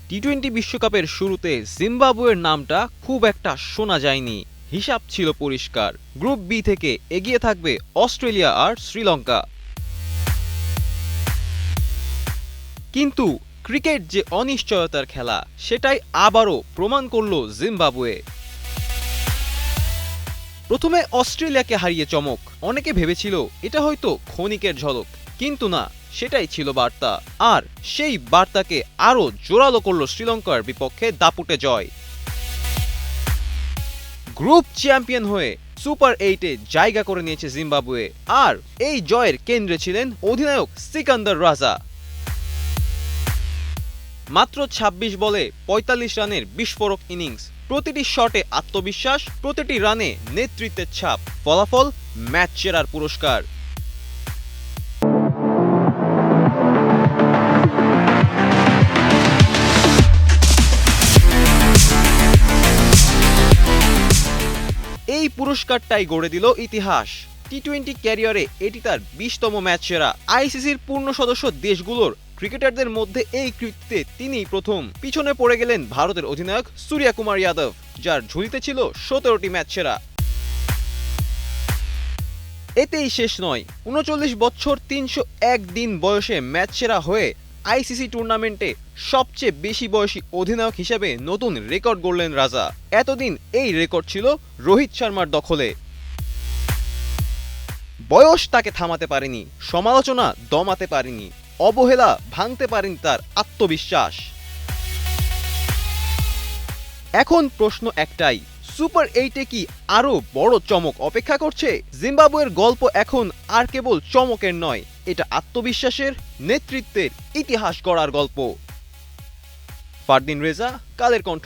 T twenty বিশ্বকাপের শুরুতে জিম্বাবুয়ের নামটা খুব একটা শোনা যায়নি। হিসাব ছিল পরিষ্কার, গ্রুপ বি থেকে এগিয়ে থাকবে অস্ট্রেলিয়া আর শ্রীলঙ্কা। কিন্তু ক্রিকেট যে অনিশ্চয়তার খেলা, সেটাই আবারও প্রমাণ করল জিম্বাবুয়ে। প্রথমে অস্ট্রেলিয়াকে হারিয়ে চমক, অনেকে ভেবেছিল এটা হয়তো ক্ষণিকের ঝলক, কিন্তু না, সেটাই ছিল বার্তা। আর সেই বার্তাকে আরও জোরালো করল শ্রীলঙ্কার বিপক্ষে দাপুটে জয়। গ্রুপ চ্যাম্পিয়ন হয়ে সুপার 8-এ জায়গা করে নিয়েছে জিম্বাবুয়ে, আর এই জয়ের কেন্দ্রে ছিলেন অধিনায়ক সিকান্দার রাজা। মাত্র ২৬ বলে ৪৫ রানের বিস্ফোরক ইনিংস, প্রতিটি শটে আত্মবিশ্বাস, প্রতিটি রানে নেতৃত্বের ছাপ, ফলাফল ম্যাচ সেরার পুরস্কার। এই পুরস্কারটাই গড়ে দিল ইতিহাস। টি-টোয়েন্টি ক্যারিয়ারে এটি তার ২০তম ম্যাচ সেরা। আইসিসির পূর্ণ সদস্য দেশগুলোর ক্রিকেটারদের মধ্যে এই কৃতিত্বে তিনিই প্রথম। পিছনে পড়ে গেলেন ভারতের অধিনায়ক সূর্যা কুমার যাদব, যার ঝুলিতে ছিল ১৭টি ম্যাচ সেরা। এতেই শেষ নয়, ৩৯ বছর ৩০১ দিন বয়সে ম্যাচ সেরা হয়ে আইসিসি টুর্নামেন্টে সবচেয়ে বেশি বয়সী অধিনায়ক হিসেবে নতুন রেকর্ড গড়লেন রাজা। এতদিন এই রেকর্ড ছিল রোহিত শর্মার দখলে। বয়স তাকে থামাতে পারেনি, সমালোচনা দমাতে পারেনি, অবহেলা ভাঙতে পারেনি তার আত্মবিশ্বাস। এখন প্রশ্ন একটাই, সুপার 8-এ কি আরো বড় চমক অপেক্ষা করছে? জিম্বাবুয়ের গল্প এখন আর কেবল চমকের নয়, এটা আত্মবিশ্বাসের, নেতৃত্বের, ইতিহাস গড়ার গল্প। ফারদিন রেজা, কালের কণ্ঠ।